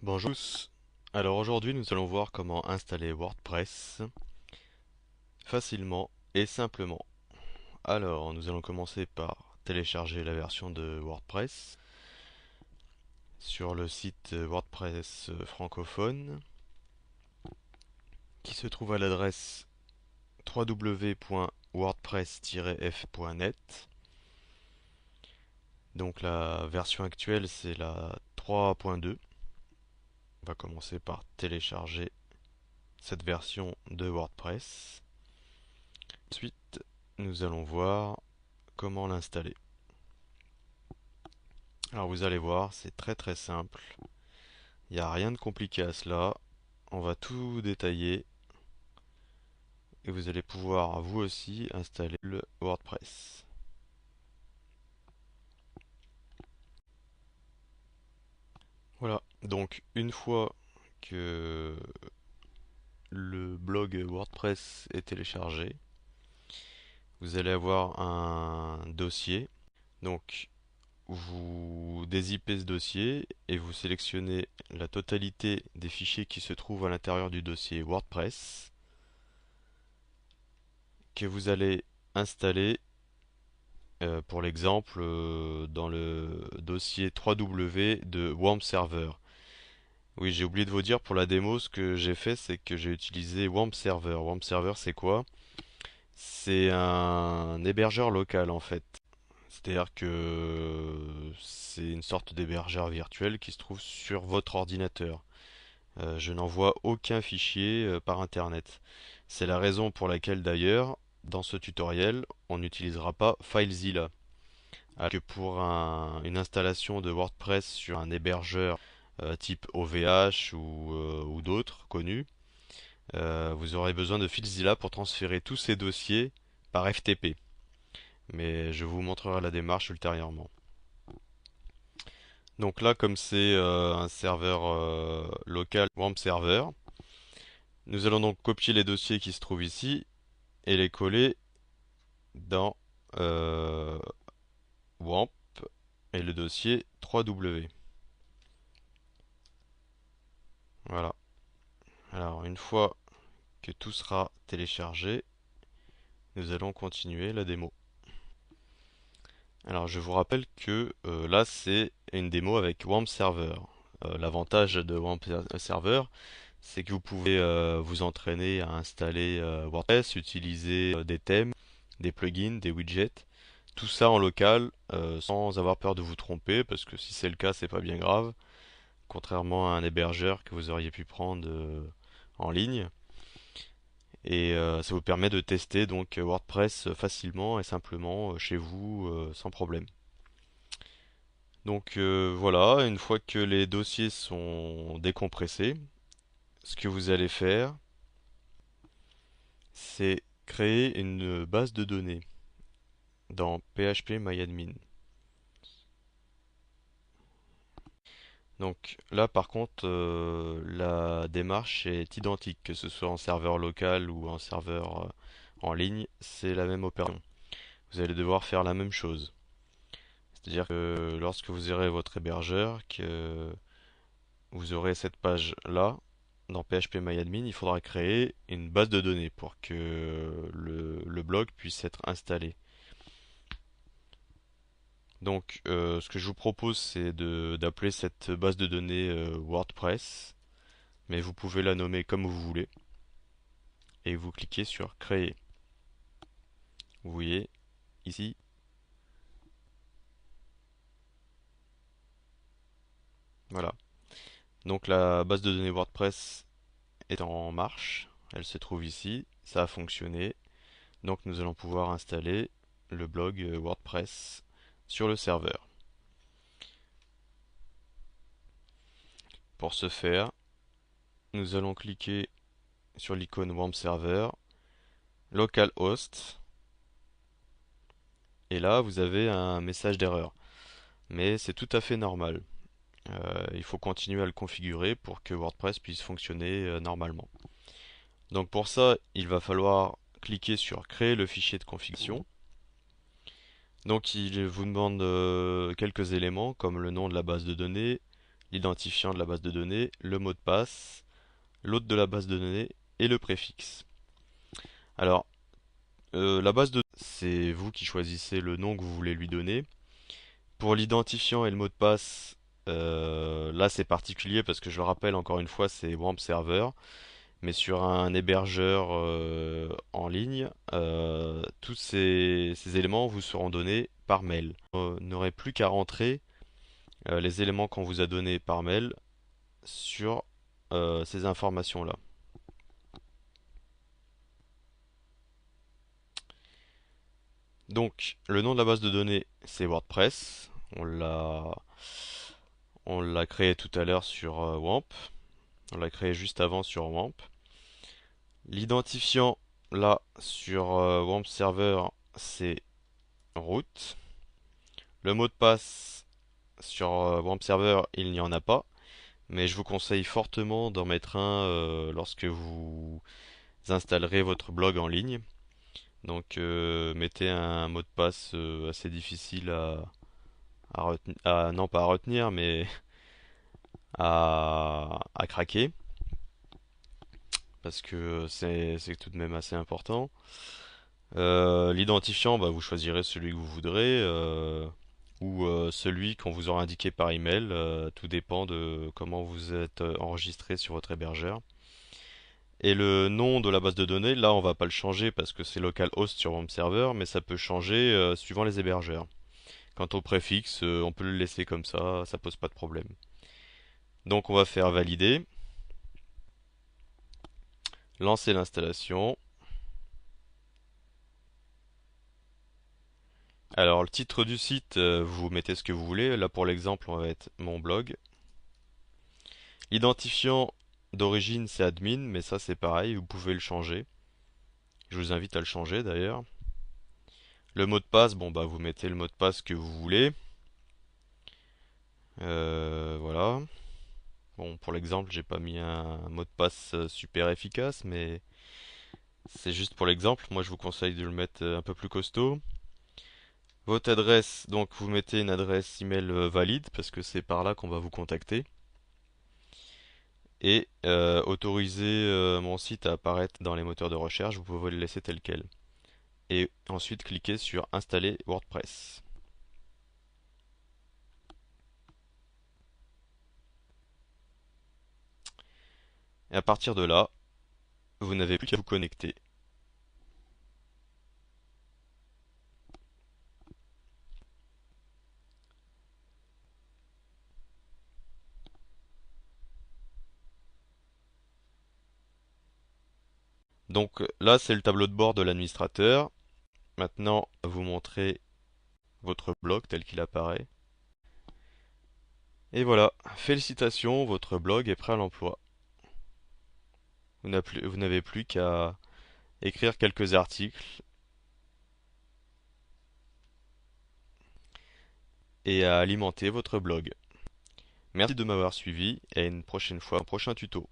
Bonjour tous. Alors aujourd'hui nous allons voir comment installer WordPress facilement et simplement. Alors nous allons commencer par télécharger la version de WordPress sur le site WordPress francophone qui se trouve à l'adresse www.wordpress-f.net. Donc la version actuelle c'est la 3.2. On va commencer par télécharger cette version de WordPress. Ensuite, nous allons voir comment l'installer. Alors vous allez voir, c'est très simple. Il n'y a rien de compliqué à cela. On va tout détailler et vous allez pouvoir vous aussi installer le WordPress. Voilà, donc une fois que le blog WordPress est téléchargé, vous allez avoir un dossier. Donc vous dézippez ce dossier et vous sélectionnez la totalité des fichiers qui se trouvent à l'intérieur du dossier WordPress que vous allez installer pour l'exemple dans le dossier 3W de WAMP Server. Oui, j'ai oublié de vous dire pour la démo, ce que j'ai fait, c'est que j'ai utilisé WAMP Server. WAMP Server, c'est quoi? C'est un hébergeur local en fait. C'est-à-dire que c'est une sorte d'hébergeur virtuel qui se trouve sur votre ordinateur. Je n'envoie aucun fichier par Internet. C'est la raison pour laquelle d'ailleurs, dans ce tutoriel, on n'utilisera pas FileZilla. Alors que pour une installation de WordPress sur un hébergeur type OVH ou d'autres connus, vous aurez besoin de FileZilla pour transférer tous ces dossiers par FTP. Mais je vous montrerai la démarche ultérieurement. Donc là, comme c'est un serveur local WAMP server, nous allons donc copier les dossiers qui se trouvent ici et les coller dans WAMP et le dossier 3W. Voilà. Alors une fois que tout sera téléchargé, nous allons continuer la démo. Alors je vous rappelle que là c'est une démo avec WAMP Server. L'avantage de WAMP Server, c'est que vous pouvez vous entraîner à installer WordPress, utiliser des thèmes, des plugins, des widgets, tout ça en local sans avoir peur de vous tromper, parce que si c'est le cas, c'est pas bien grave, contrairement à un hébergeur que vous auriez pu prendre en ligne. Et ça vous permet de tester donc WordPress facilement et simplement chez vous sans problème. Donc voilà, une fois que les dossiers sont décompressés, ce que vous allez faire, c'est créer une base de données dans PHP Donc là par contre la démarche est identique, que ce soit en serveur local ou en serveur en ligne, c'est la même opération. Vous allez devoir faire la même chose. C'est-à-dire que lorsque vous aurez votre hébergeur, que vous aurez cette page là dans PHP il faudra créer une base de données pour que le blog puisse être installé. Donc, ce que je vous propose, c'est d'appeler cette base de données WordPress, mais vous pouvez la nommer comme vous voulez, et vous cliquez sur Créer. Vous voyez ici, voilà. Donc la base de données WordPress est en marche, elle se trouve ici, ça a fonctionné. Donc nous allons pouvoir installer le blog WordPress sur le serveur. Pour ce faire, nous allons cliquer sur l'icône WAMP Server, localhost, et là vous avez un message d'erreur. Mais c'est tout à fait normal. Il faut continuer à le configurer pour que WordPress puisse fonctionner normalement. Donc pour ça, il va falloir cliquer sur Créer le fichier de configuration. Donc il vous demande quelques éléments comme le nom de la base de données, l'identifiant de la base de données, le mot de passe, l'hôte de la base de données et le préfixe. Alors, la base de données, c'est vous qui choisissez le nom que vous voulez lui donner. Pour l'identifiant et le mot de passe, là c'est particulier parce que je le rappelle encore une fois, c'est WAMP Server. Mais sur un hébergeur en ligne, tous ces éléments vous seront donnés par mail. Vous n'aurez plus qu'à rentrer les éléments qu'on vous a donnés par mail sur ces informations-là. Donc, le nom de la base de données, c'est WordPress. On l'a, on l'a créé tout à l'heure sur WAMP. On l'a créé juste avant sur WAMP. L'identifiant, là, sur WAMP Server, c'est root. Le mot de passe sur WAMP Server, il n'y en a pas, mais je vous conseille fortement d'en mettre un lorsque vous installerez votre blog en ligne. Donc mettez un mot de passe assez difficile non pas à retenir, mais à craquer, parce que c'est tout de même assez important. L'identifiant, bah, vous choisirez celui que vous voudrez. Ou celui qu'on vous aura indiqué par email. Tout dépend de comment vous êtes enregistré sur votre hébergeur. Et le nom de la base de données, là on va pas le changer parce que c'est localhost sur WAMP server, mais ça peut changer suivant les hébergeurs. Quant au préfixe, on peut le laisser comme ça pose pas de problème. Donc on va faire valider, lancer l'installation. Alors le titre du site, vous mettez ce que vous voulez. Là pour l'exemple, on va mettre mon blog. L'identifiant d'origine c'est admin, mais ça c'est pareil, vous pouvez le changer. Je vous invite à le changer d'ailleurs. Le mot de passe, bon bah vous mettez le mot de passe que vous voulez. Voilà. Bon pour l'exemple, j'ai pas mis un mot de passe super efficace, mais c'est juste pour l'exemple. Moi je vous conseille de le mettre un peu plus costaud. Votre adresse, donc vous mettez une adresse email valide parce que c'est par là qu'on va vous contacter. Et autoriser mon site à apparaître dans les moteurs de recherche, vous pouvez le laisser tel quel. Et ensuite cliquez sur installer WordPress. Et à partir de là, vous n'avez plus qu'à vous connecter. Donc là, c'est le tableau de bord de l'administrateur. Maintenant, vous montrez votre blog tel qu'il apparaît. Et voilà, félicitations, votre blog est prêt à l'emploi. Vous n'avez plus qu'à écrire quelques articles et à alimenter votre blog. Merci de m'avoir suivi et à une prochaine fois, un prochain tuto.